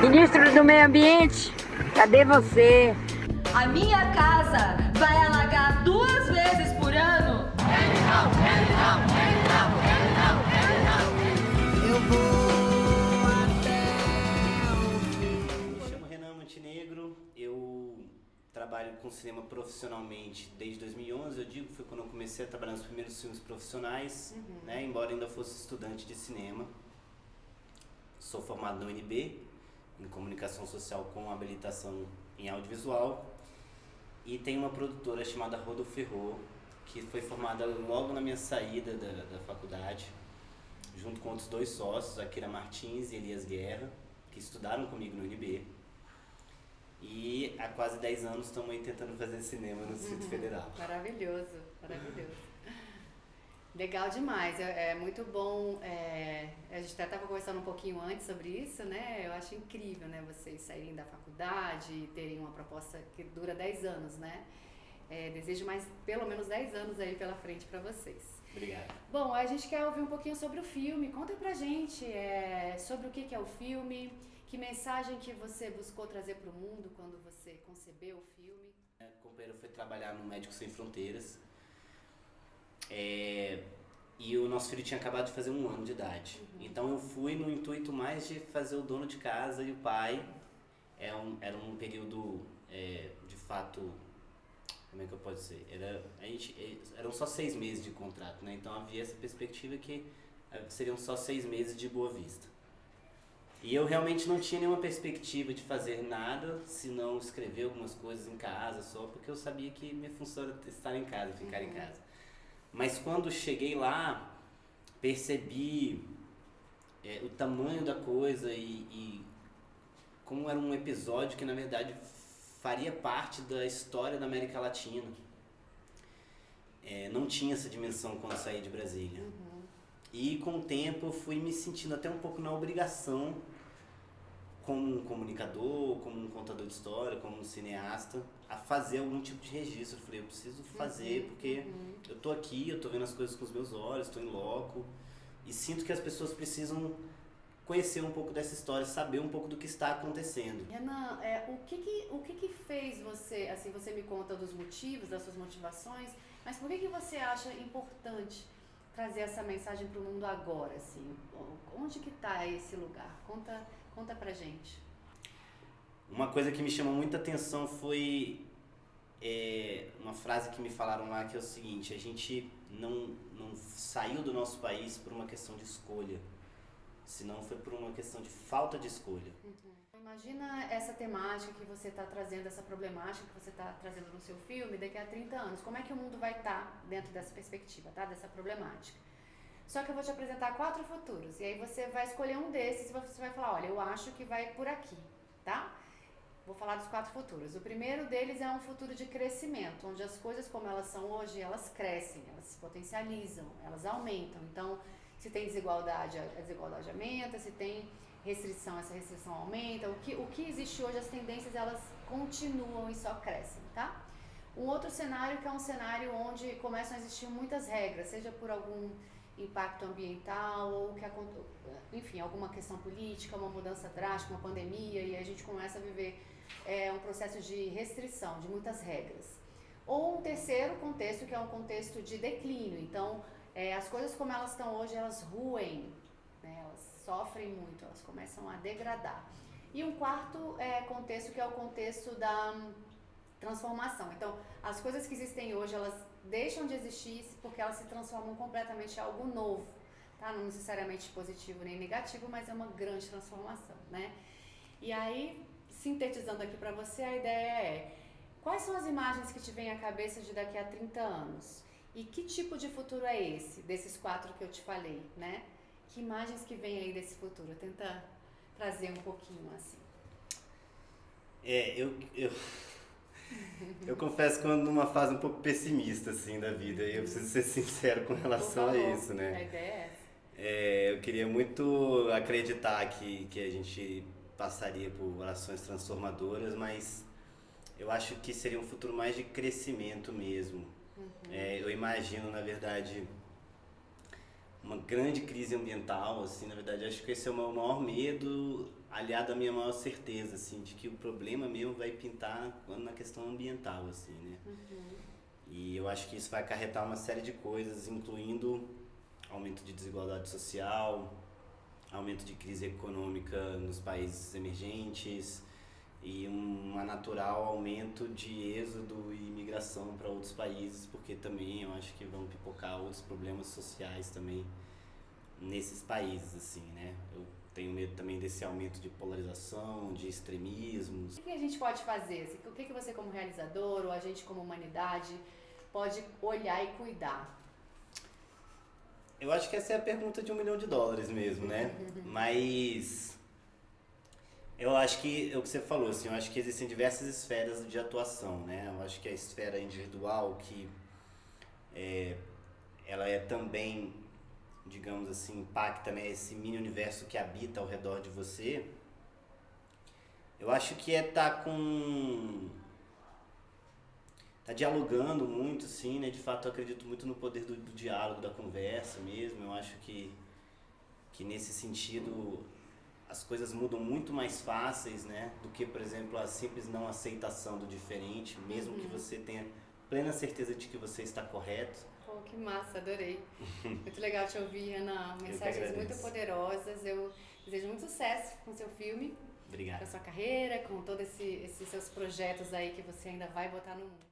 Ministro do Meio Ambiente, cadê você? A minha casa vai alagar 2 vezes por ano? Eu vou até o fim. Me chamo Renan Montenegro, eu trabalho com cinema profissionalmente desde 2011, eu digo, foi quando eu comecei a trabalhar nos primeiros filmes profissionais, né, embora ainda fosse estudante de cinema. Sou formado na UNB, em comunicação social com habilitação em audiovisual, e tenho uma produtora chamada Rodolfo Ferro, que foi formada logo na minha saída da faculdade, junto com outros 2 sócios, Akira Martins e Elias Guerra, que estudaram comigo no UNB. E há quase 10 anos estamos aí tentando fazer cinema no Distrito Federal. Maravilhoso, maravilhoso. Legal demais, é muito bom, a gente até estava conversando um pouquinho antes sobre isso, né? Eu acho incrível, né, vocês saírem da faculdade e terem uma proposta que dura 10 anos, né? Desejo mais pelo menos 10 anos aí pela frente para vocês. Obrigado. Bom, a gente quer ouvir um pouquinho sobre o filme, conta pra gente sobre o que é o filme, que mensagem que você buscou trazer para o mundo quando você concebeu o filme. O companheiro foi trabalhar no Médicos Sem Fronteiras. E o nosso filho tinha acabado de fazer 1 ano de idade. Então eu fui no intuito mais de fazer o dono de casa e o pai. Era um período, de fato, como é que eu posso dizer? Eram só 6 meses de contrato, né? Então havia essa perspectiva que seriam só 6 meses de Boa Vista. E eu realmente não tinha nenhuma perspectiva de fazer nada, senão escrever algumas coisas em casa só, porque eu sabia que minha função era estar em casa, ficar em casa. Mas quando cheguei lá, percebi o tamanho da coisa e como era um episódio que na verdade faria parte da história da América Latina. Não tinha essa dimensão quando eu saí de Brasília. E com o tempo eu fui me sentindo até um pouco na obrigação, como um comunicador, como um contador de história, como um cineasta, a fazer algum tipo de registro. Eu falei, eu preciso fazer porque eu tô aqui, eu tô vendo as coisas com os meus olhos, tô em loco e sinto que as pessoas precisam conhecer um pouco dessa história, saber um pouco do que está acontecendo. Renan, o que fez você, assim, você me conta dos motivos, das suas motivações, mas por que você acha importante trazer essa mensagem para o mundo agora, assim? Onde que tá esse lugar? Conta pra gente. Uma coisa que me chamou muita atenção foi uma frase que me falaram lá, que é o seguinte: a gente não saiu do nosso país por uma questão de escolha, senão foi por uma questão de falta de escolha. Imagina essa temática que você está trazendo, essa problemática que você está trazendo no seu filme daqui a 30 anos. Como é que o mundo vai estar dentro dessa perspectiva, tá? Dessa problemática. Só que eu vou te apresentar 4 futuros, e aí você vai escolher um desses e você vai falar, olha, eu acho que vai por aqui, tá? Vou falar dos 4 futuros. O primeiro deles é um futuro de crescimento, onde as coisas como elas são hoje, elas crescem, elas se potencializam, elas aumentam. Então, se tem desigualdade, a desigualdade aumenta, se tem restrição, essa restrição aumenta. O que existe hoje, as tendências, elas continuam e só crescem, tá? Um outro cenário que é um cenário onde começam a existir muitas regras, seja por algum impacto ambiental ou enfim, alguma questão política, uma mudança drástica, uma pandemia, e a gente começa a viver um processo de restrição, de muitas regras. Ou um terceiro contexto, que é um contexto de declínio. Então, as coisas como elas estão hoje, elas ruem, né? Elas sofrem muito, elas começam a degradar. E um quarto contexto, que é o contexto da transformação. Então, as coisas que existem hoje, elas deixam de existir porque elas se transformam completamente em algo novo, tá? Não necessariamente positivo nem negativo, mas é uma grande transformação, né? E aí, sintetizando aqui para você, a ideia quais são as imagens que te vêm à cabeça de daqui a 30 anos? E que tipo de futuro é esse, desses 4 que eu te falei, né? Que imagens que vêm aí desse futuro? Tenta trazer um pouquinho, assim. Eu confesso que eu ando numa fase um pouco pessimista, assim, da vida, e eu preciso ser sincero com relação a isso, né? A ideia é essa. Eu queria muito acreditar que a gente passaria por ações transformadoras, mas eu acho que seria um futuro mais de crescimento mesmo. Eu imagino, na verdade, uma grande crise ambiental, assim, na verdade, acho que esse é o meu maior medo, aliado à minha maior certeza, assim, de que o problema mesmo vai pintar na questão ambiental, assim, né? E eu acho que isso vai acarretar uma série de coisas, incluindo aumento de desigualdade social, aumento de crise econômica nos países emergentes e um natural aumento de êxodo e imigração para outros países, porque também eu acho que vão pipocar outros problemas sociais também nesses países, assim, né? Eu tenho medo também desse aumento de polarização, de extremismos. O que a gente pode fazer? O que você como realizador ou a gente como humanidade pode olhar e cuidar? Eu acho que essa é a pergunta de $1 milhão mesmo, né? Mas eu acho que é o que você falou, assim, eu acho que existem diversas esferas de atuação, né? Eu acho que a esfera individual, que ela é também, digamos assim, impacta, né, esse mini universo que habita ao redor de você. Eu acho que tá dialogando muito, assim, né? De fato, eu acredito muito no poder do diálogo, da conversa mesmo. Eu acho que nesse sentido as coisas mudam muito mais fáceis, né? Do que, por exemplo, a simples não aceitação do diferente, mesmo que você tenha plena certeza de que você está correto. Pô, que massa, adorei. Muito legal te ouvir, Ana. Mensagens muito poderosas. Eu desejo muito sucesso com o seu filme. Obrigado. Com a sua carreira, com todos esses seus projetos aí que você ainda vai botar no mundo.